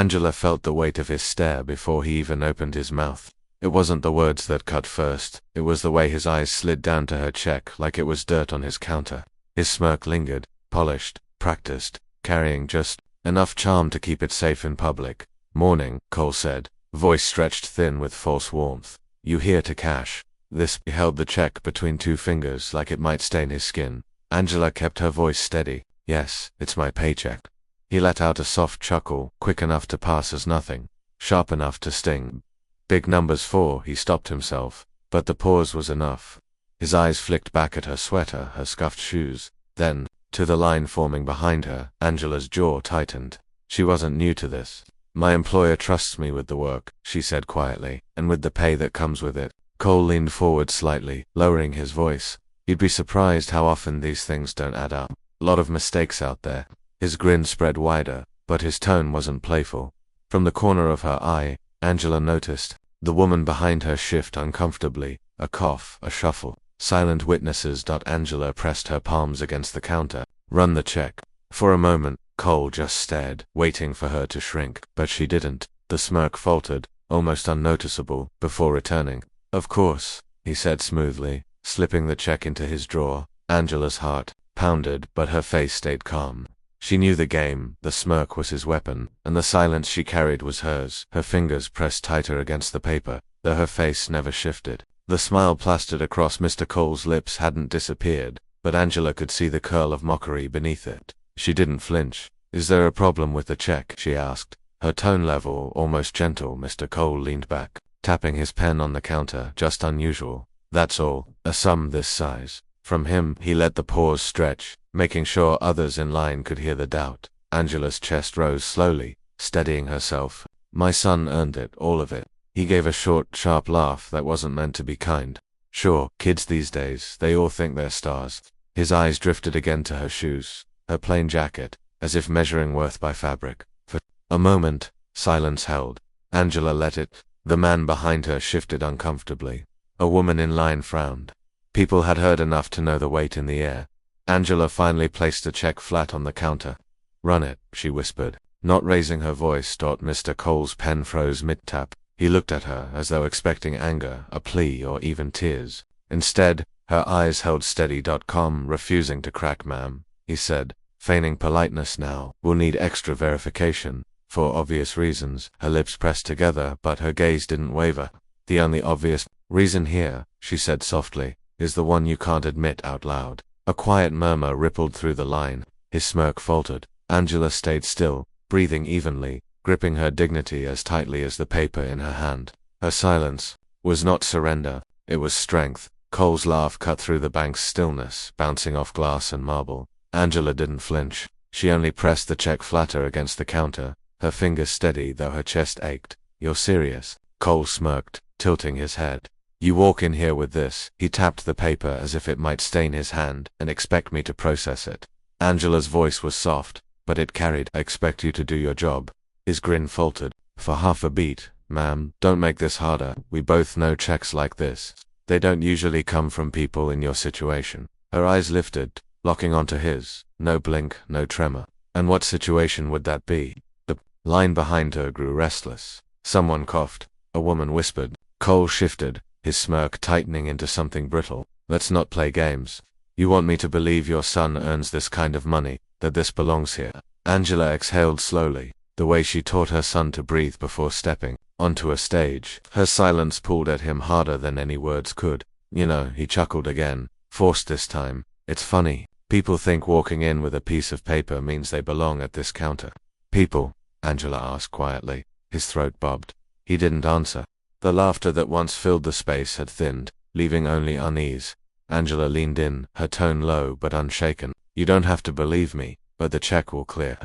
Angela felt the weight of his stare before he even opened his mouth. It wasn't the words that cut first, it was the way his eyes slid down to her check like it was dirt on his counter. His smirk lingered, polished, practiced, carrying just enough charm to keep it safe in public. "Morning," Cole said, voice stretched thin with false warmth. "You here to cash this?" He held the check between two fingers like it might stain his skin. Angela kept her voice steady. "Yes, it's my paycheck." He let out a soft chuckle, quick enough to pass as nothing, sharp enough to sting. "Big numbers for," he stopped himself, but the pause was enough. His eyes flicked back at her sweater, her scuffed shoes, then to the line forming behind her. Angela's jaw tightened. She wasn't new to this. "My employer trusts me with the work," she said quietly, "and with the pay that comes with it." Cole leaned forward slightly, lowering his voice. "You'd be surprised how often these things don't add up. A lot of mistakes out there." His grin spread wider, but his tone wasn't playful. From the corner of her eye, Angela noticed the woman behind her shift uncomfortably, a cough, a shuffle. Silent witnesses. Angela pressed her palms against the counter. "Run the check." For a moment, Cole just stared, waiting for her to shrink, but she didn't. The smirk faltered, almost unnoticeable, before returning. "Of course," he said smoothly, slipping the check into his drawer. Angela's heart pounded, but her face stayed calm. She knew the game, the smirk was his weapon, and the silence she carried was hers. Her fingers pressed tighter against the paper, though her face never shifted. The smile plastered across Mr. Cole's lips hadn't disappeared, but Angela could see the curl of mockery beneath it. She didn't flinch. "Is there a problem with the check?" she asked. Her tone level, almost gentle. Mr. Cole leaned back, tapping his pen on the counter. "Just unusual. That's all. A sum this size." From him, he let the pause stretch, making sure others in line could hear the doubt. Angela's chest rose slowly, steadying herself. "My son earned it, all of it." He gave a short, sharp laugh that wasn't meant to be kind. "Sure, kids these days, they all think they're stars." His eyes drifted again to her shoes, her plain jacket, as if measuring worth by fabric. For a moment, silence held. Angela let it. The man behind her shifted uncomfortably. A woman in line frowned. People had heard enough to know the weight in the air. Angela finally placed the check flat on the counter. "Run it," she whispered, not raising her voice. Mr. Cole's pen froze mid-tap. He looked at her as though expecting anger, a plea, or even tears. Instead, her eyes held steady. "Com, refusing to crack, ma'am," he said, feigning politeness now. "We'll need extra verification." For obvious reasons, her lips pressed together, but her gaze didn't waver. "The only obvious reason here," she said softly, "is the one you can't admit out loud." A quiet murmur rippled through the line. His smirk faltered. Angela stayed still, breathing evenly, gripping her dignity as tightly as the paper in her hand. Her silence was not surrender, it was strength. Cole's laugh cut through the bank's stillness, bouncing off glass and marble. Angela didn't flinch. She only pressed the check flatter against the counter, her fingers steady though her chest ached. "You're serious?" Cole smirked, tilting his head. "You walk in here with this," he tapped the paper as if it might stain his hand, "and expect me to process it." Angela's voice was soft, but it carried, "I expect you to do your job." His grin faltered. "For half a beat, ma'am, don't make this harder. We both know checks like this. They don't usually come from people in your situation." Her eyes lifted, locking onto his. No blink, no tremor. "And what situation would that be?" The line behind her grew restless. Someone coughed. A woman whispered. Cole shifted, his smirk tightening into something brittle. "Let's not play games. You want me to believe your son earns this kind of money, that this belongs here?" Angela exhaled slowly, the way she taught her son to breathe before stepping onto a stage. Her silence pulled at him harder than any words could. "You know," he chuckled again, forced this time, "it's funny. People think walking in with a piece of paper means they belong at this counter." "People?" Angela asked quietly. His throat bobbed. He didn't answer. The laughter that once filled the space had thinned, leaving only unease. Angela leaned in, her tone low but unshaken. "You don't have to believe me, but the check will clear.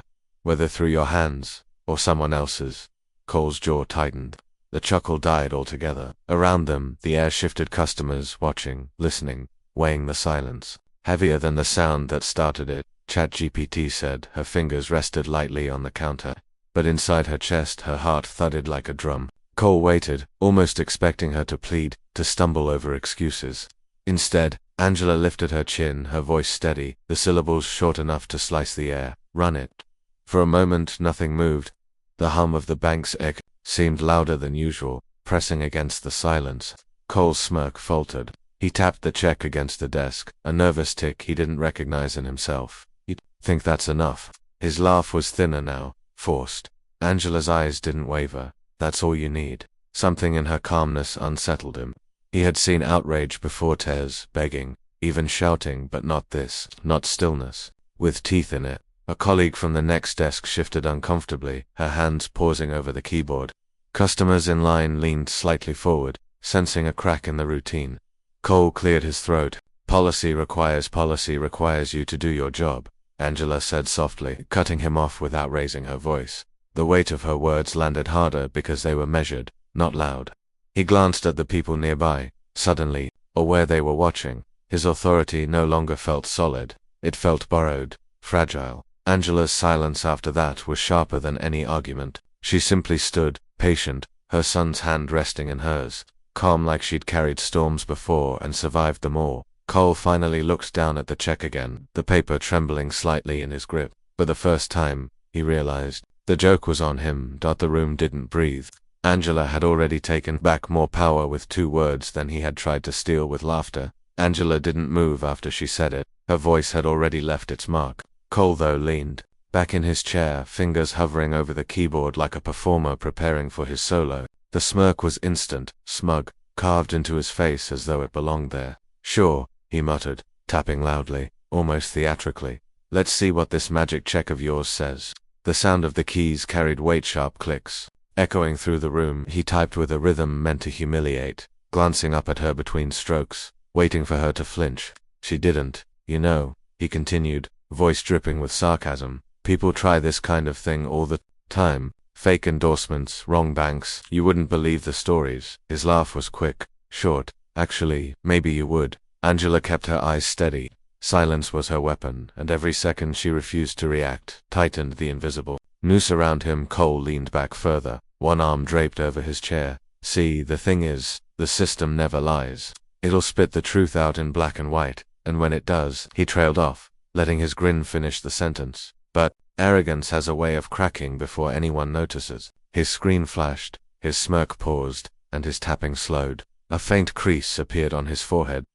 Whether through your hands, or someone else's." Cole's jaw tightened. The chuckle died altogether. Around them, the air shifted, customers watching, listening, weighing the silence. "Heavier than the sound that started it," ChatGPT said. Her fingers rested lightly on the counter, but inside her chest her heart thudded like a drum. Cole waited, almost expecting her to plead, to stumble over excuses. Instead, Angela lifted her chin, her voice steady, the syllables short enough to slice the air. "Run it." For a moment nothing moved. The hum of the bank's echo seemed louder than usual, pressing against the silence. Cole's smirk faltered. He tapped the check against the desk, a nervous tick he didn't recognize in himself. "You think that's enough?" His laugh was thinner now, forced. Angela's eyes didn't waver. "That's all you need." Something in her calmness unsettled him. He had seen outrage before, tears, begging, even shouting, but not this, not stillness, with teeth in it. A colleague from the next desk shifted uncomfortably, her hands pausing over the keyboard. Customers in line leaned slightly forward, sensing a crack in the routine. Cole cleared his throat. Policy requires you to do your job," Angela said softly, cutting him off without raising her voice. The weight of her words landed harder because they were measured, not loud. He glanced at the people nearby, suddenly, or where they were watching. His authority no longer felt solid. It felt borrowed, fragile. Angela's silence after that was sharper than any argument. She simply stood, patient, her son's hand resting in hers, calm like she'd carried storms before and survived them all. Cole finally looked down at the check again, the paper trembling slightly in his grip. For the first time, he realized, the joke was on him. The room didn't breathe. Angela had already taken back more power with 2 words than he had tried to steal with laughter. Angela didn't move after she said it. Her voice had already left its mark. Cole, though, leaned back in his chair, fingers hovering over the keyboard like a performer preparing for his solo. The smirk was instant, smug, carved into his face as though it belonged there. "Sure," he muttered, tapping loudly, almost theatrically. "Let's see what this magic check of yours says." The sound of the keys carried weight, sharp clicks, echoing through the room. He typed with a rhythm meant to humiliate, glancing up at her between strokes, waiting for her to flinch. She didn't. "You know," he continued, voice dripping with sarcasm, "people try this kind of thing all the time. Fake endorsements, wrong banks. You wouldn't believe the stories." His laugh was quick, short. "Actually, maybe you would." Angela kept her eyes steady. Silence was her weapon, and every second she refused to react tightened the invisible noose around him. Cole leaned back further, one arm draped over his chair. "See, the thing is, the system never lies. It'll spit the truth out in black and white, and when it does," he trailed off, letting his grin finish the sentence. "But arrogance has a way of cracking before anyone notices." His screen flashed, his smirk paused, and his tapping slowed. A faint crease appeared on his forehead.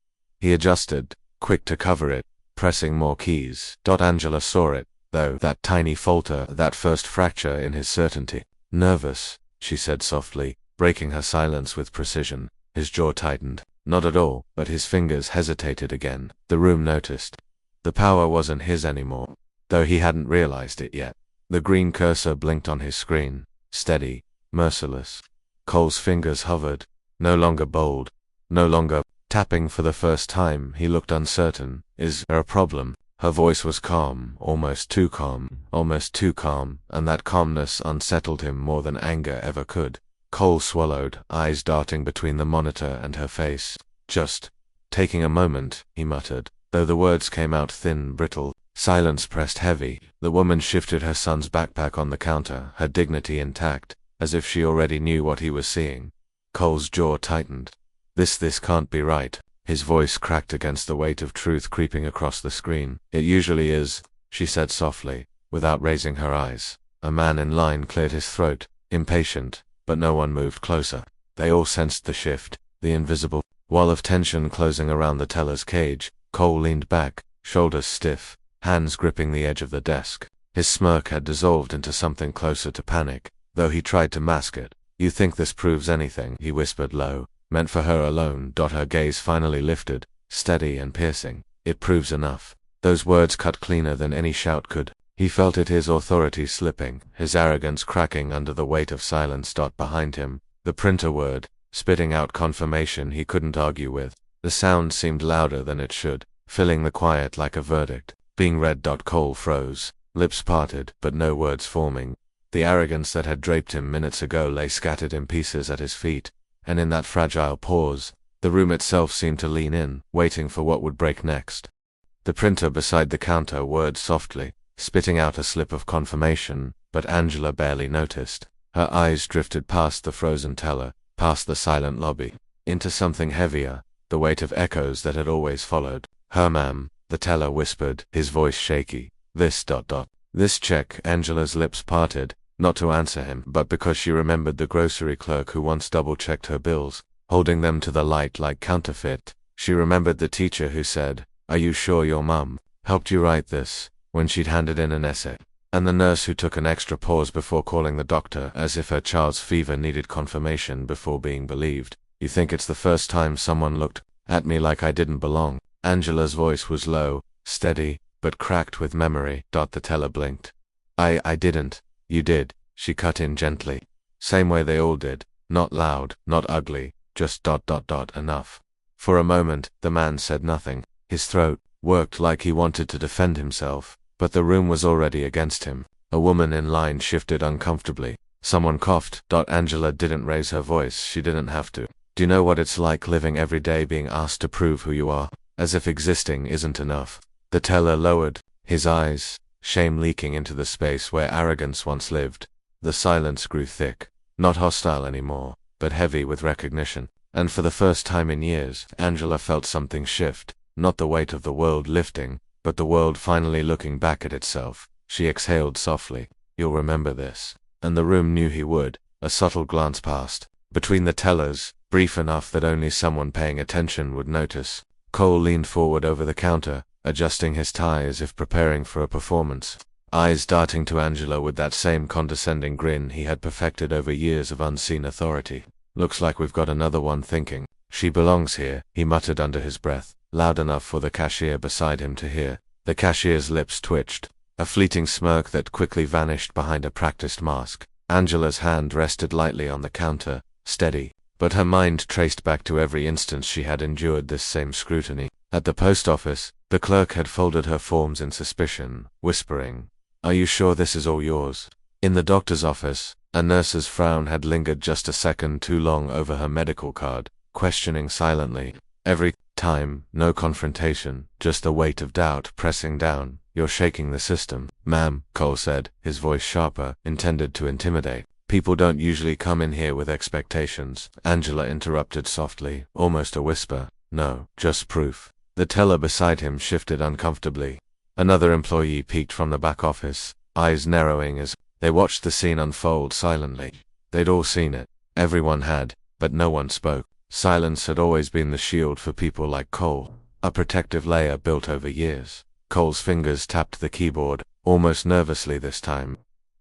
He adjusted, quick to cover it, pressing more keys. Angela saw it, though, that tiny falter, that first fracture in his certainty. "Nervous," she said softly, breaking her silence with precision. His jaw tightened. Not at all, but his fingers hesitated again. The room noticed. The power wasn't his anymore, though he hadn't realized it yet. The green cursor blinked on his screen, steady, merciless. Cole's fingers hovered, no longer bold, no longer tapping. For the first time, he looked uncertain. "Is there a problem?" Her voice was calm, almost too calm, and that calmness unsettled him more than anger ever could. Cole swallowed, eyes darting between the monitor and her face. "Just taking a moment," he muttered, though the words came out thin, brittle. Silence pressed heavy. The woman shifted her son's backpack on the counter, her dignity intact, as if she already knew what he was seeing. Cole's jaw tightened. This can't be right." His voice cracked against the weight of truth creeping across the screen. "It usually is," she said softly, without raising her eyes. A man in line cleared his throat, impatient, but no one moved closer. They all sensed the shift, the invisible wall of tension closing around the teller's cage. Cole leaned back, shoulders stiff, hands gripping the edge of the desk. His smirk had dissolved into something closer to panic, though he tried to mask it. "You think this proves anything?" he whispered low, meant for her alone. Her gaze finally lifted, steady and piercing. "It proves enough." Those words cut cleaner than any shout could. He felt it, his authority slipping, his arrogance cracking under the weight of silence. Behind him, the printer word, spitting out confirmation he couldn't argue with. The sound seemed louder than it should, filling the quiet like a verdict. Being read. Cole froze, lips parted, but no words forming. The arrogance that had draped him minutes ago lay scattered in pieces at his feet, and in that fragile pause, the room itself seemed to lean in, waiting for what would break next. The printer beside the counter whirred softly, spitting out a slip of confirmation, but Angela barely noticed. Her eyes drifted past the frozen teller, past the silent lobby, into something heavier, the weight of echoes that had always followed. "Her, ma'am," the teller whispered, his voice shaky. This check." Angela's lips parted, not to answer him, but because she remembered the grocery clerk who once double-checked her bills, holding them to the light like counterfeit. She remembered the teacher who said, "Are you sure your mum helped you write this?" when she'd handed in an essay. And the nurse who took an extra pause before calling the doctor, as if her child's fever needed confirmation before being believed. "You think it's the first time someone looked at me like I didn't belong?" Angela's voice was low, steady, but cracked with memory. The teller blinked. I didn't. You did," she cut in gently. "Same way they all did. Not loud, not ugly, just ... enough." For a moment, the man said nothing. His throat worked like he wanted to defend himself, but the room was already against him. A woman in line shifted uncomfortably. Someone coughed. Angela didn't raise her voice. She didn't have to. "Do you know what it's like living every day being asked to prove who you are? As if existing isn't enough." The teller lowered his eyes, shame leaking into the space where arrogance once lived. The silence grew thick, not hostile anymore, but heavy with recognition. And for the first time in years, Angela felt something shift, not the weight of the world lifting, but the world finally looking back at itself. She exhaled softly. "You'll remember this." And the room knew he would. A subtle glance passed between the tellers, brief enough that only someone paying attention would notice. Cole leaned forward over the counter, adjusting his tie as if preparing for a performance, eyes darting to Angela with that same condescending grin he had perfected over years of unseen authority. "Looks like we've got another one thinking she belongs here," he muttered under his breath, loud enough for the cashier beside him to hear. The cashier's lips twitched, a fleeting smirk that quickly vanished behind a practiced mask. Angela's hand rested lightly on the counter, steady, but her mind traced back to every instance she had endured this same scrutiny. At the post office, the clerk had folded her forms in suspicion, whispering, "Are you sure this is all yours?" In the doctor's office, a nurse's frown had lingered just a second too long over her medical card, questioning silently. Every time, no confrontation, just the weight of doubt pressing down. "You're shaking the system, ma'am," Cole said, his voice sharper, intended to intimidate. "People don't usually come in here with expectations," Angela interrupted softly, almost a whisper. "No, just proof." The teller beside him shifted uncomfortably. Another employee peeked from the back office, eyes narrowing as they watched the scene unfold silently. They'd all seen it. Everyone had, but no one spoke. Silence had always been the shield for people like Cole, a protective layer built over years. Cole's fingers tapped the keyboard, almost nervously this time.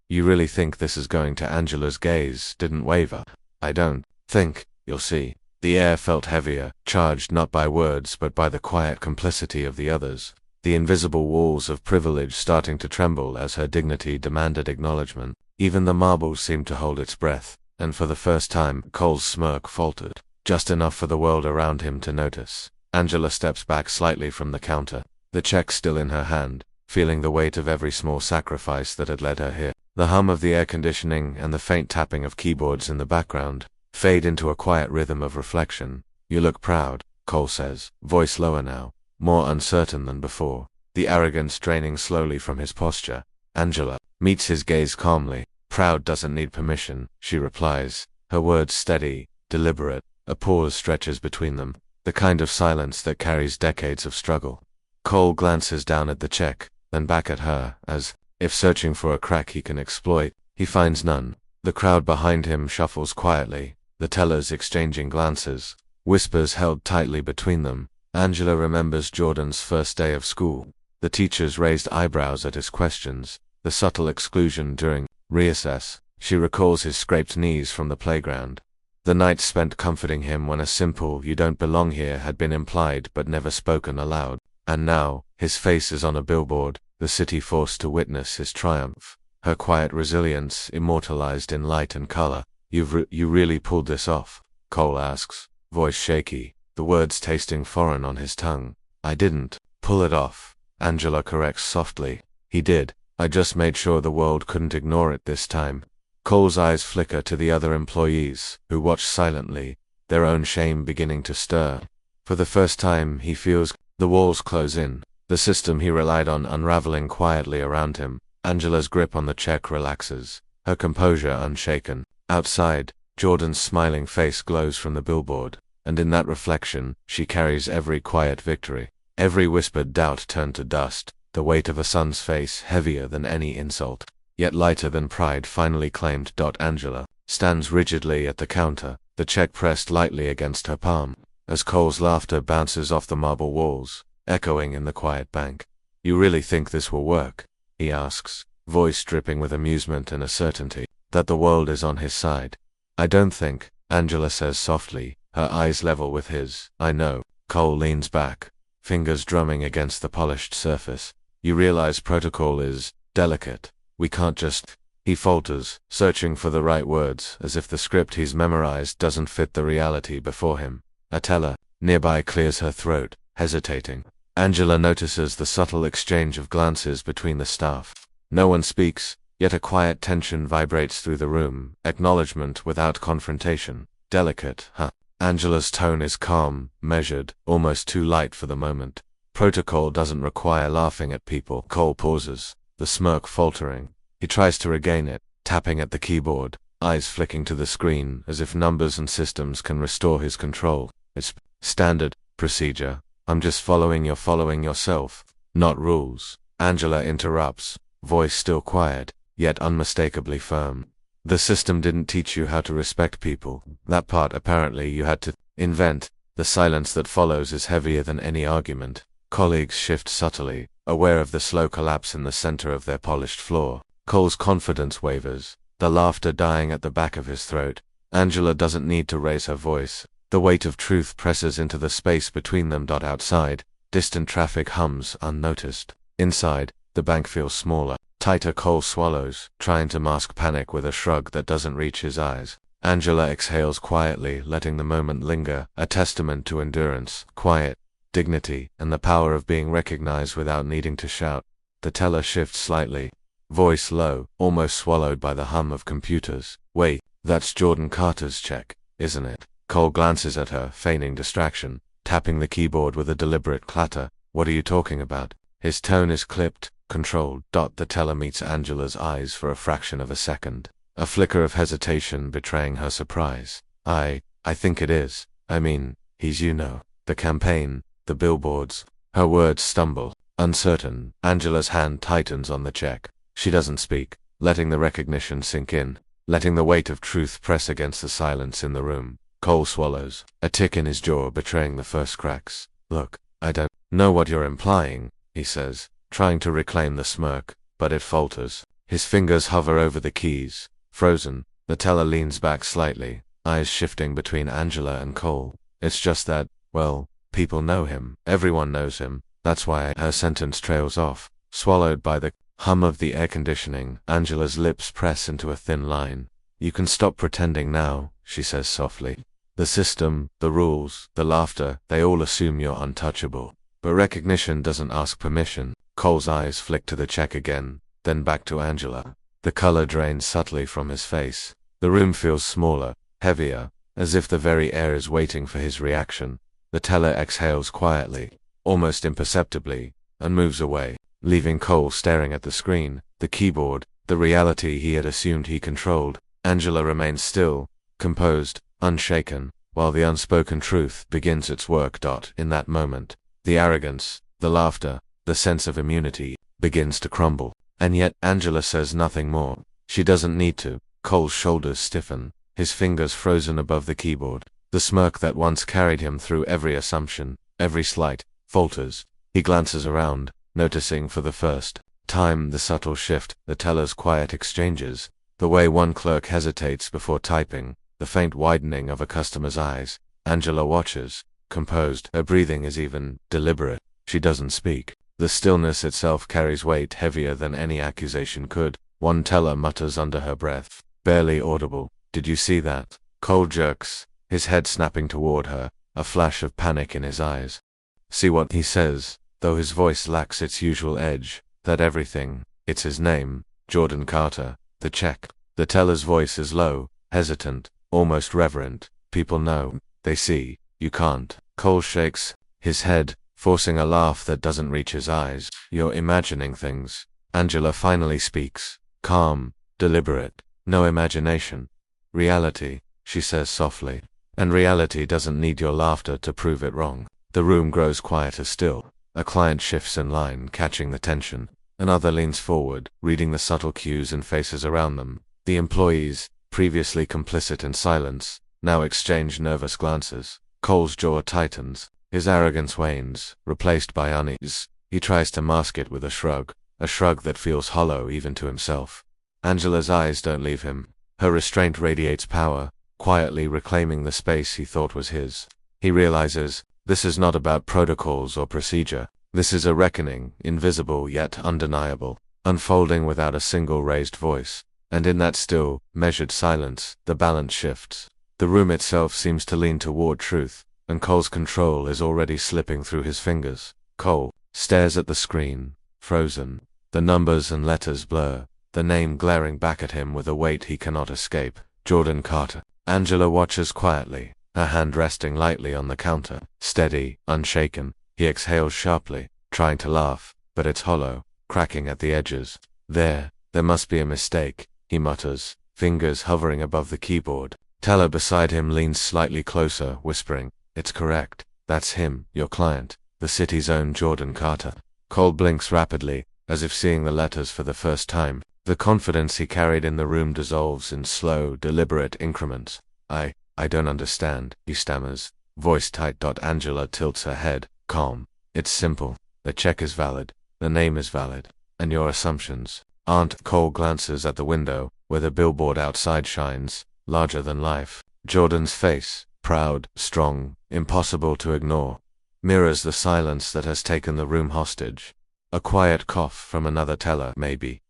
"You really think this is going to?" Angela's gaze didn't waver. "I don't think, you'll see." The air felt heavier, charged not by words but by the quiet complicity of the others. The invisible walls of privilege starting to tremble as her dignity demanded acknowledgement. Even the marble seemed to hold its breath, and for the first time, Cole's smirk faltered, just enough for the world around him to notice. Angela steps back slightly from the counter, the check still in her hand, feeling the weight of every small sacrifice that had led her here. The hum of the air conditioning and the faint tapping of keyboards in the background fade into a quiet rhythm of reflection. "You look proud," Cole says, voice lower now, more uncertain than before, the arrogance draining slowly from his posture. Angela meets his gaze calmly. "Proud doesn't need permission," she replies, her words steady, deliberate. A pause stretches between them, the kind of silence that carries decades of struggle. Cole glances down at the check, then back at her, as if searching for a crack he can exploit. He finds none. The crowd behind him shuffles quietly, the tellers exchanging glances, whispers held tightly between them. Angela remembers Jordan's first day of school, the teacher's raised eyebrows at his questions, the subtle exclusion during recess. She recalls his scraped knees from the playground, the night spent comforting him when a simple "you don't belong here" had been implied but never spoken aloud. And now, his face is on a billboard, the city forced to witness his triumph, her quiet resilience immortalized in light and color. You really pulled this off?" Cole asks, voice shaky, the words tasting foreign on his tongue. "I didn't pull it off," Angela corrects softly. "He did. I just made sure the world couldn't ignore it this time." Cole's eyes flicker to the other employees, who watch silently, their own shame beginning to stir. For the first time, he feels the walls close in, the system he relied on unraveling quietly around him. Angela's grip on the check relaxes, her composure unshaken. Outside, Jordan's smiling face glows from the billboard, and in that reflection, she carries every quiet victory, every whispered doubt turned to dust, the weight of a son's face heavier than any insult. yet lighter than pride finally claimed. Angela stands rigidly at the counter, the check pressed lightly against her palm, as Cole's laughter bounces off the marble walls, echoing in the quiet bank. "You really think this will work?" he asks, voice dripping with amusement and a certainty that the world is on his side. "I don't think," Angela says softly, her eyes level with his. "I know." Cole leans back, fingers drumming against the polished surface. "You realize protocol is delicate. We can't just—" He falters, searching for the right words, as if the script he's memorized doesn't fit the reality before him. A teller nearby clears her throat, hesitating. Angela notices the subtle exchange of glances between the staff. No one speaks, yet a quiet tension vibrates through the room, acknowledgement without confrontation. "Delicate, huh?" Angela's tone is calm, measured, almost too light for the moment. "Protocol doesn't require laughing at people." Cole pauses, the smirk faltering. He tries to regain it, tapping at the keyboard, eyes flicking to the screen as if numbers and systems can restore his control. "It's standard procedure. I'm just following. You're following yourself, not rules." Angela interrupts, voice still quiet, yet unmistakably firm. "The system didn't teach you how to respect people. That part apparently you had to invent." The silence that follows is heavier than any argument. Colleagues shift subtly, aware of the slow collapse in the center of their polished floor. Cole's confidence wavers, the laughter dying at the back of his throat. Angela doesn't need to raise her voice. The weight of truth presses into the space between them. Outside, distant traffic hums unnoticed. Inside, the bank feels smaller, tighter. Cole swallows, trying to mask panic with a shrug that doesn't reach his eyes. Angela exhales quietly, letting the moment linger, a testament to endurance, quiet, dignity, and the power of being recognized without needing to shout. The teller shifts slightly, voice low, almost swallowed by the hum of computers. "Wait, that's Jordan Carter's check, isn't it?" Cole glances at her, feigning distraction, tapping the keyboard with a deliberate clatter. "What are you talking about?" His tone is clipped, controlled. The teller meets Angela's eyes for a fraction of a second, a flicker of hesitation betraying her surprise. I think it is. I mean, he's the campaign, the billboards." Her words stumble, uncertain. Angela's hand tightens on the check. She doesn't speak, letting the recognition sink in, letting the weight of truth press against the silence in the room. Cole swallows, a tick in his jaw betraying the first cracks. "Look, I don't know what you're implying," he says, trying to reclaim the smirk, but it falters. His fingers hover over the keys, frozen. The teller leans back slightly, eyes shifting between Angela and Cole. "It's just that, well, people know him. Everyone knows him. That's why." Her sentence trails off, swallowed by the hum of the air conditioning. Angela's lips press into a thin line. "You can stop pretending now," she says softly. "The system, the rules, the laughter, they all assume you're untouchable. But recognition doesn't ask permission." Cole's eyes flick to the check again, then back to Angela. The color drains subtly from his face. The room feels smaller, heavier, as if the very air is waiting for his reaction. The teller exhales quietly, almost imperceptibly, and moves away, leaving Cole staring at the screen, the keyboard, the reality he had assumed he controlled. Angela remains still, composed, unshaken, while the unspoken truth begins its work. In that moment, the arrogance, the laughter, the sense of immunity, begins to crumble. And yet Angela says nothing more. She doesn't need to. Cole's shoulders stiffen, his fingers frozen above the keyboard. The smirk that once carried him through every assumption, every slight, falters. He glances around, noticing for the first time the subtle shift, the teller's quiet exchanges, the way one clerk hesitates before typing, the faint widening of a customer's eyes. Angela watches, composed. Her breathing is even deliberate. She doesn't speak. The stillness itself carries weight heavier than any accusation could. One teller mutters under her breath, barely audible, "Did you see that?" Cole jerks, his head snapping toward her, a flash of panic in his eyes. "See what?" he says, though his voice lacks its usual edge. "That everything, it's his name, Jordan Carter, the check." The teller's voice is low, hesitant, almost reverent. "People know, they see, you can't." Cole shakes his head, forcing a laugh that doesn't reach his eyes. "You're imagining things." Angela finally speaks, calm, deliberate, no imagination. "Reality," she says softly. "And reality doesn't need your laughter to prove it wrong." The room grows quieter still. A client shifts in line, catching the tension. Another leans forward, reading the subtle cues and faces around them. The employees, previously complicit in silence, now exchange nervous glances. Cole's jaw tightens. His arrogance wanes, replaced by unease. He tries to mask it with a shrug that feels hollow even to himself. Angela's eyes don't leave him. Her restraint radiates power, quietly reclaiming the space he thought was his. He realizes, this is not about protocols or procedure. This is a reckoning, invisible yet undeniable, unfolding without a single raised voice. And in that still, measured silence, the balance shifts. The room itself seems to lean toward truth, and Cole's control is already slipping through his fingers. Cole stares at the screen, frozen. The numbers and letters blur, the name glaring back at him with a weight he cannot escape. Jordan Carter. Angela watches quietly, her hand resting lightly on the counter. Steady, unshaken, he exhales sharply, trying to laugh, but it's hollow, cracking at the edges. There must be a mistake, he mutters, fingers hovering above the keyboard. Teller beside him leans slightly closer, whispering, "It's correct. That's him, your client, the city's own Jordan Carter." Cole blinks rapidly, as if seeing the letters for the first time. The confidence he carried in the room dissolves in slow, deliberate increments. I don't understand, he stammers, voice tight. Angela tilts her head, calm. It's simple. The check is valid. The name is valid. And your assumptions aren't. Cole glances at the window, where the billboard outside shines, larger than life. Jordan's face, proud, strong, impossible to ignore, mirrors the silence that has taken the room hostage. A quiet cough from another teller. Maybe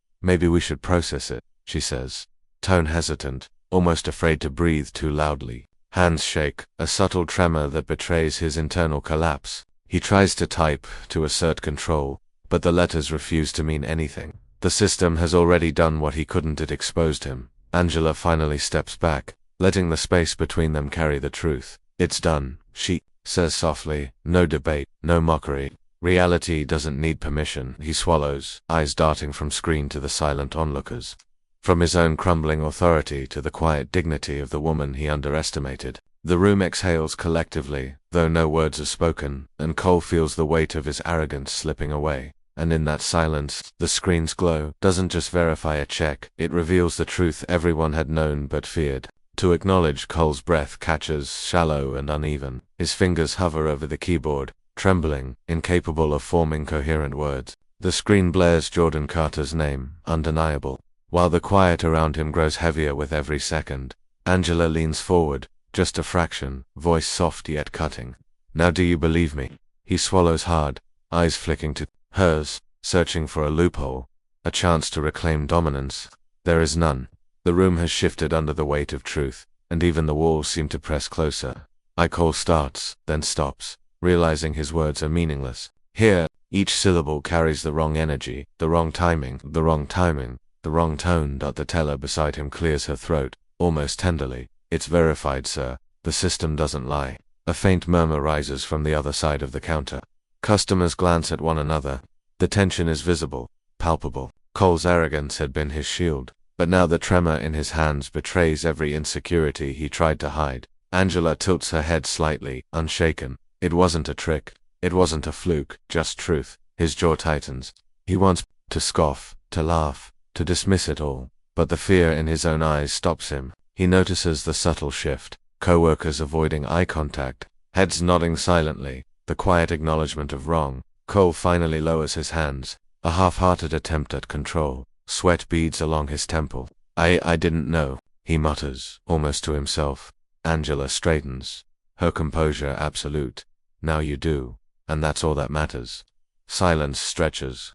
we should process it, she says, tone hesitant, almost afraid to breathe too loudly. Hands shake, a subtle tremor that betrays his internal collapse. He tries to type, to assert control, but the letters refuse to mean anything. The system has already done what he couldn't. It exposed him. Angela finally steps back, letting the space between them carry the truth. It's done, she says softly, no debate, no mockery. Reality doesn't need permission. He swallows, eyes darting from screen to the silent onlookers. From his own crumbling authority to the quiet dignity of the woman he underestimated. The room exhales collectively, though no words are spoken, and Cole feels the weight of his arrogance slipping away. And in that silence, the screen's glow doesn't just verify a check, it reveals the truth everyone had known but feared. To acknowledge. Cole's breath catches, shallow and uneven. His fingers hover over the keyboard, trembling, incapable of forming coherent words. The screen blares Jordan Carter's name, undeniable. While the quiet around him grows heavier with every second, Angela leans forward, just a fraction, voice soft yet cutting. Now do you believe me? He swallows hard, eyes flicking to hers, searching for a loophole, a chance to reclaim dominance. There is none. The room has shifted under the weight of truth, and even the walls seem to press closer. Cole starts, then stops, realizing his words are meaningless. Here, each syllable carries the wrong energy, the wrong timing, the wrong tone. The teller beside him clears her throat, almost tenderly. It's verified, sir. The system doesn't lie. A faint murmur rises from the other side of the counter. Customers glance at one another. The tension is visible, palpable. Cole's arrogance had been his shield, but now the tremor in his hands betrays every insecurity he tried to hide. Angela tilts her head slightly, unshaken. It wasn't a trick. It wasn't a fluke, just truth. His jaw tightens. He wants to scoff, to laugh, to dismiss it all, but the fear in his own eyes stops him. He notices the subtle shift, co-workers avoiding eye contact, heads nodding silently, the quiet acknowledgement of wrong. Cole finally lowers his hands, a half-hearted attempt at control. Sweat beads along his temple. I didn't know, he mutters, almost to himself. Angela straightens, her composure absolute. Now you do, and that's all that matters. Silence stretches.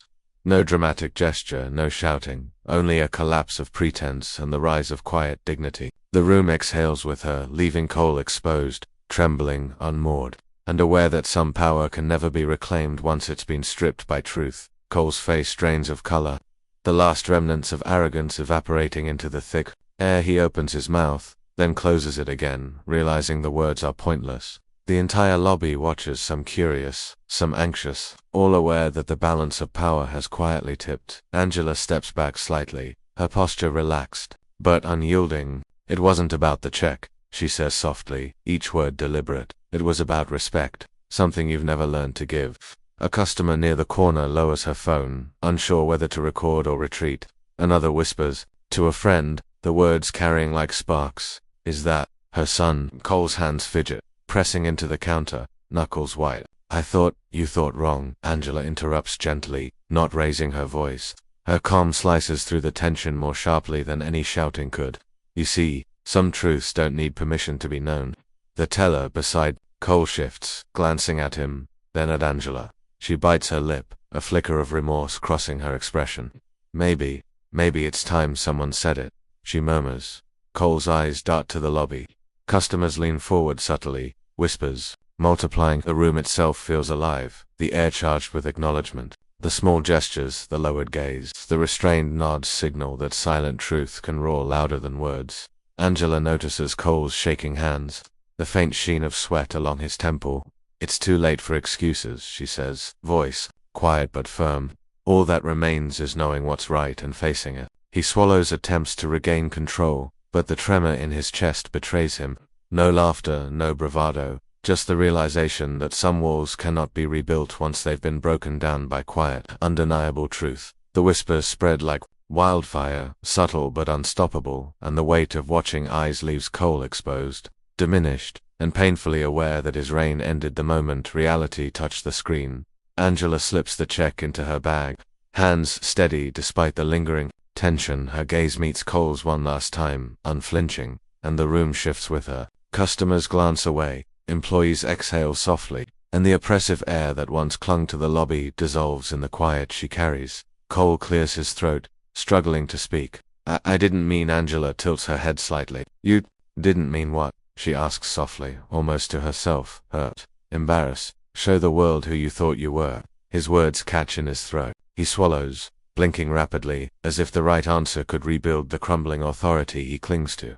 No dramatic gesture, no shouting, only a collapse of pretense and the rise of quiet dignity. The room exhales with her, leaving Cole exposed, trembling, unmoored, and aware that some power can never be reclaimed once it's been stripped by truth. Cole's face drains of color, the last remnants of arrogance evaporating into the thick air. He opens his mouth, then closes it again, realizing the words are pointless. The entire lobby watches, some curious, some anxious, all aware that the balance of power has quietly tipped. Angela steps back slightly, her posture relaxed, but unyielding. It wasn't about the check, she says softly, each word deliberate. It was about respect, something you've never learned to give. A customer near the corner lowers her phone, unsure whether to record or retreat. Another whispers, to a friend, the words carrying like sparks, "Is that her son?" Cole's hands fidget, pressing into the counter, knuckles white. "I thought you thought wrong," Angela interrupts gently, not raising her voice. Her calm slices through the tension more sharply than any shouting could. "You see, some truths don't need permission to be known." The teller beside Cole shifts, glancing at him, then at Angela. She bites her lip, a flicker of remorse crossing her expression. Maybe it's time someone said it," she murmurs. Cole's eyes dart to the lobby. Customers lean forward subtly, whispers, multiplying. The room itself feels alive, the air charged with acknowledgement. The small gestures, the lowered gaze, the restrained nods signal that silent truth can roar louder than words. Angela notices Cole's shaking hands, the faint sheen of sweat along his temple. "It's too late for excuses," she says, voice quiet but firm. "All that remains is knowing what's right and facing it." He swallows attempts to regain control, but the tremor in his chest betrays him. No laughter, no bravado, just the realization that some walls cannot be rebuilt once they've been broken down by quiet, undeniable truth. The whispers spread like wildfire, subtle but unstoppable, and the weight of watching eyes leaves Cole exposed, diminished, and painfully aware that his reign ended the moment reality touched the screen. Angela slips the check into her bag, hands steady despite the lingering tension. Her gaze meets Cole's one last time, unflinching, and the room shifts with her. Customers glance away, employees exhale softly, and the oppressive air that once clung to the lobby dissolves in the quiet she carries. Cole clears his throat, struggling to speak. I didn't mean." Angela tilts her head slightly. "You didn't mean what?" she asks softly, almost to herself, hurt, embarrassed. "Show the world who you thought you were." His words catch in his throat. He swallows, blinking rapidly, as if the right answer could rebuild the crumbling authority he clings to.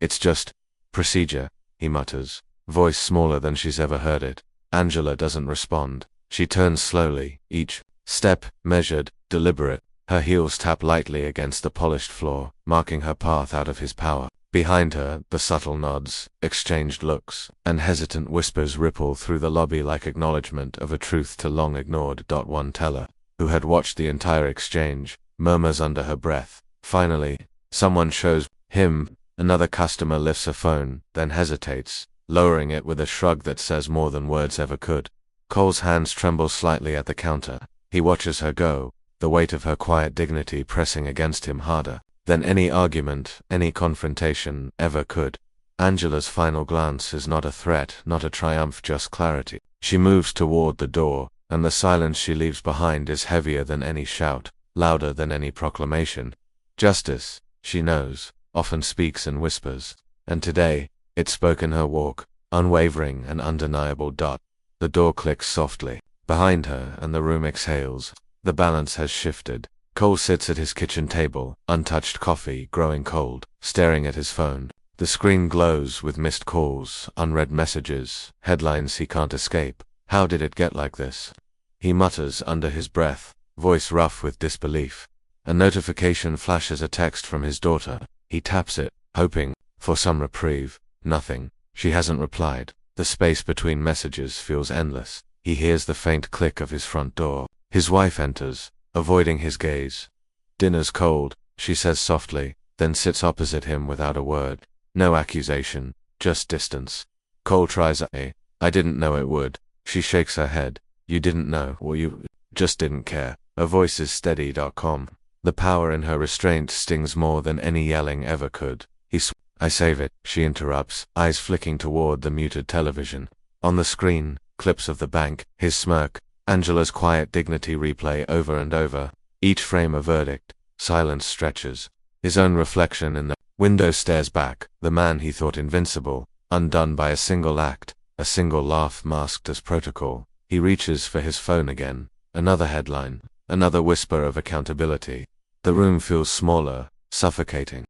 It's just procedure," he mutters, voice smaller than she's ever heard it. Angela doesn't respond. She turns slowly, each step measured, deliberate. Her heels tap lightly against the polished floor, marking her path out of his power. Behind her, the subtle nods, exchanged looks, and hesitant whispers ripple through the lobby like acknowledgement of a truth too long ignored. One teller, who had watched the entire exchange, murmurs under her breath. Finally, someone shows him. Another customer lifts a phone, then hesitates, lowering it with a shrug that says more than words ever could. Cole's hands tremble slightly at the counter. He watches her go, the weight of her quiet dignity pressing against him harder than any argument, any confrontation ever could. Angela's final glance is not a threat, not a triumph, just clarity. She moves toward the door, and the silence she leaves behind is heavier than any shout, louder than any proclamation. Justice, she knows, often speaks in whispers, and today, it spoke in her walk, unwavering and undeniable. The door clicks softly behind her, and the room exhales. The balance has shifted. Cole sits at his kitchen table, untouched coffee growing cold, staring at his phone. The screen glows with missed calls, unread messages, headlines he can't escape. How did it get like this? He mutters under his breath, voice rough with disbelief. A notification flashes, a text from his daughter. He taps it, hoping for some reprieve. Nothing. She hasn't replied. The space between messages feels endless. He hears the faint click of his front door. His wife enters, avoiding his gaze. "Dinner's cold," she says softly, then sits opposite him without a word. No accusation, just distance. Cole tries I didn't know it would." She shakes her head. "You didn't know, or you just didn't care." Her voice is steady. The power in her restraint stings more than any yelling ever could. I save it," she interrupts, eyes flicking toward the muted television. On the screen, clips of the bank, his smirk, Angela's quiet dignity replay over and over, each frame a verdict. Silence stretches. His own reflection in the window stares back, the man he thought invincible, undone by a single act, a single laugh masked as protocol. He reaches for his phone again. Another headline, another whisper of accountability. The room feels smaller, suffocating.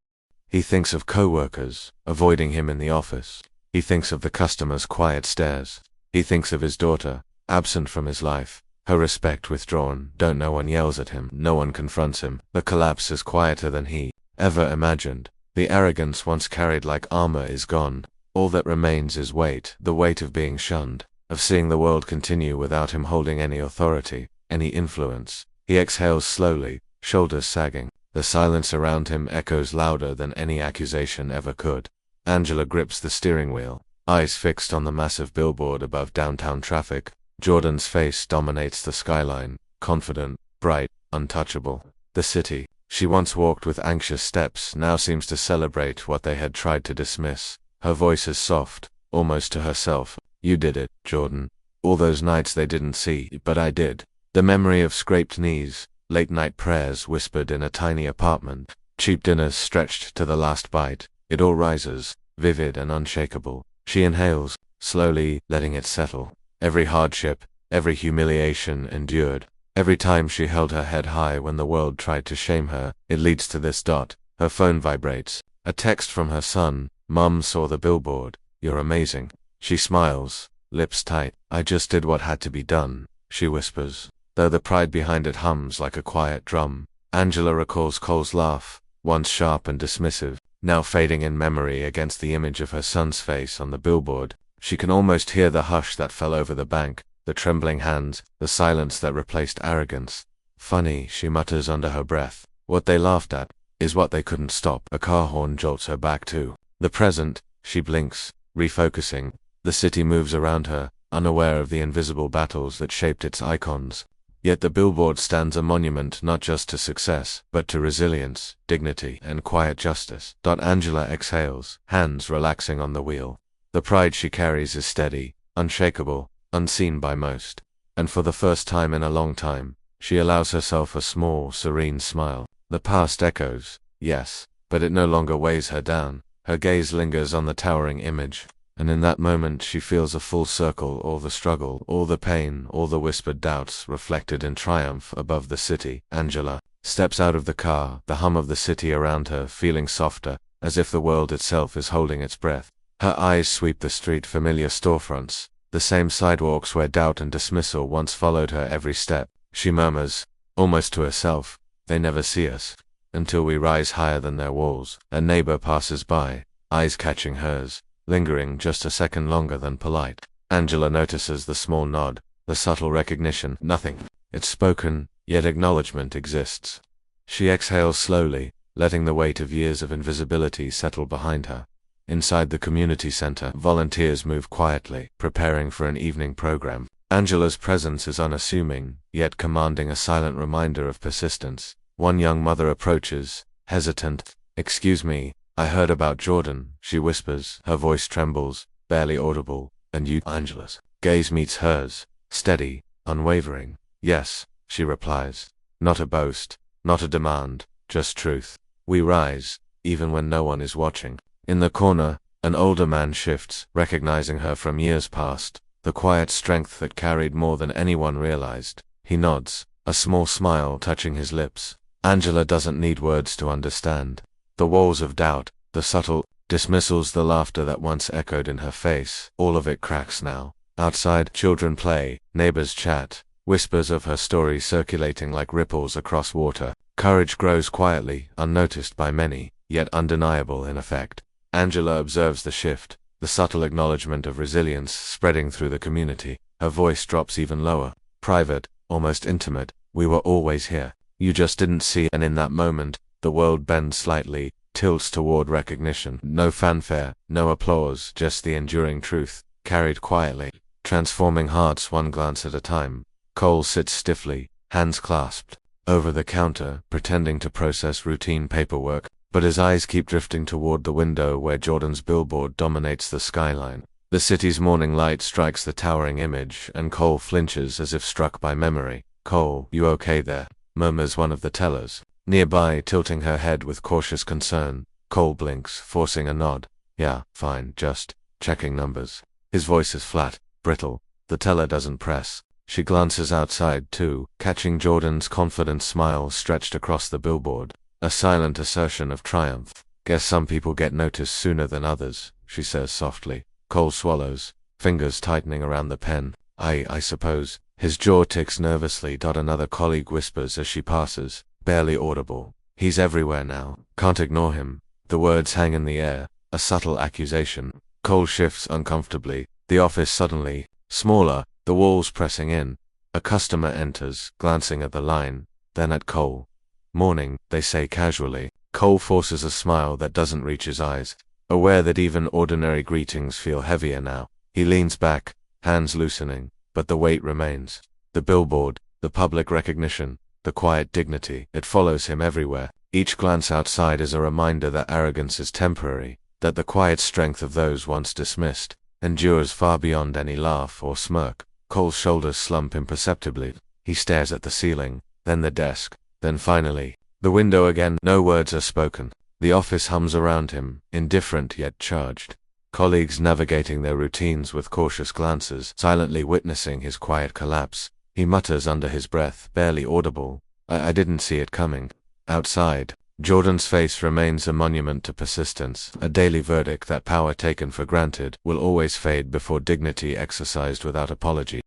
He thinks of co-workers, avoiding him in the office. He thinks of the customers' quiet stares. He thinks of his daughter, absent from his life, her respect withdrawn. No one yells at him, no one confronts him. The collapse is quieter than he ever imagined. The arrogance once carried like armor is gone. All that remains is weight, the weight of being shunned, of seeing the world continue without him holding any authority, any influence. He exhales slowly, shoulders sagging. The silence around him echoes louder than any accusation ever could. Angela grips the steering wheel, eyes fixed on the massive billboard above downtown traffic. Jordan's face dominates the skyline, confident, bright, untouchable. The city she once walked with anxious steps now seems to celebrate what they had tried to dismiss. Her voice is soft, almost to herself. You did it, Jordan. All those nights they didn't see, but I did. The memory of scraped knees, late-night prayers whispered in a tiny apartment, cheap dinners stretched to the last bite. It all rises, vivid and unshakable. She inhales, slowly, letting it settle. Every hardship, every humiliation endured. Every time she held her head high when the world tried to shame her. It leads to this dot. Her phone vibrates. A text from her son. Mum saw the billboard. You're amazing. She smiles, lips tight. I just did what had to be done, she whispers, though the pride behind it hums like a quiet drum. Angela recalls Cole's laugh, once sharp and dismissive, now fading in memory against the image of her son's face on the billboard. She can almost hear the hush that fell over the bank, the trembling hands, the silence that replaced arrogance. Funny, she mutters under her breath. What they laughed at is what they couldn't stop. A car horn jolts her back to the present. She blinks, refocusing. The city moves around her, unaware of the invisible battles that shaped its icons. Yet the billboard stands a monument not just to success, but to resilience, dignity, and quiet justice. Angela exhales, hands relaxing on the wheel. The pride she carries is steady, unshakable, unseen by most. And for the first time in a long time, she allows herself a small, serene smile. The past echoes, yes, but it no longer weighs her down. Her gaze lingers on the towering image, and in that moment she feels a full circle, all the struggle, all the pain, all the whispered doubts reflected in triumph above the city. Angela steps out of the car, the hum of the city around her feeling softer, as if the world itself is holding its breath. Her eyes sweep the street, familiar storefronts, the same sidewalks where doubt and dismissal once followed her every step. She murmurs, almost to herself, they never see us, until we rise higher than their walls. A neighbor passes by, eyes catching hers, lingering just a second longer than polite. Angela notices the small nod, the subtle recognition. Nothing. It's spoken, yet acknowledgement exists. She exhales slowly, letting the weight of years of invisibility settle behind her. Inside the community center, volunteers move quietly, preparing for an evening program. Angela's presence is unassuming, yet commanding a silent reminder of persistence. One young mother approaches, hesitant. Excuse me, I heard about Jordan, she whispers. Her voice trembles, barely audible. And you? Angela's gaze meets hers, steady, unwavering. Yes, she replies. Not a boast, not a demand, just truth. We rise, even when no one is watching. In the corner, an older man shifts, recognizing her from years past, the quiet strength that carried more than anyone realized. He nods, a small smile touching his lips. Angela doesn't need words to understand. The walls of doubt, the subtle dismissals, the laughter that once echoed in her face, all of it cracks now. Outside, children play, neighbors chat, whispers of her story circulating like ripples across water. Courage grows quietly, unnoticed by many, yet undeniable in effect. Angela observes the shift, the subtle acknowledgement of resilience spreading through the community. Her voice drops even lower, private, almost intimate. We were always here. You just didn't see. And in that moment, the world bends slightly, tilts toward recognition. No fanfare, no applause, just the enduring truth, carried quietly, transforming hearts one glance at a time. Cole sits stiffly, hands clasped, over the counter, pretending to process routine paperwork, but his eyes keep drifting toward the window where Jordan's billboard dominates the skyline. The city's morning light strikes the towering image, and Cole flinches as if struck by memory. Cole, you okay there? Murmurs one of the tellers. Nearby, tilting her head with cautious concern, Cole blinks, forcing a nod. Yeah, fine, just checking numbers. His voice is flat, brittle. The teller doesn't press. She glances outside too, catching Jordan's confident smile stretched across the billboard. A silent assertion of triumph. Guess some people get noticed sooner than others, she says softly. Cole swallows, fingers tightening around the pen. I suppose. His jaw ticks nervously. Another colleague whispers as she passes, barely audible. He's everywhere now. Can't ignore him. The words hang in the air, a subtle accusation. Cole shifts uncomfortably. The office suddenly Smaller, the walls pressing in. A customer enters, glancing at the line, then at Cole. "Morning," they say casually. Cole forces a smile that doesn't reach his eyes, aware that even ordinary greetings feel heavier now. He leans back, hands loosening, but the weight remains. The billboard, the public recognition, the quiet dignity, it follows him everywhere. Each glance outside is a reminder that arrogance is temporary, that the quiet strength of those once dismissed endures far beyond any laugh or smirk. Cole's shoulders slump imperceptibly. He stares at the ceiling, then the desk, then finally, the window again. No words are spoken. The office hums around him, indifferent yet charged. Colleagues navigating their routines with cautious glances, silently witnessing his quiet collapse. He mutters under his breath, barely audible, I didn't see it coming." Outside, Jordan's face remains a monument to persistence, a daily verdict that power taken for granted will always fade before dignity exercised without apology.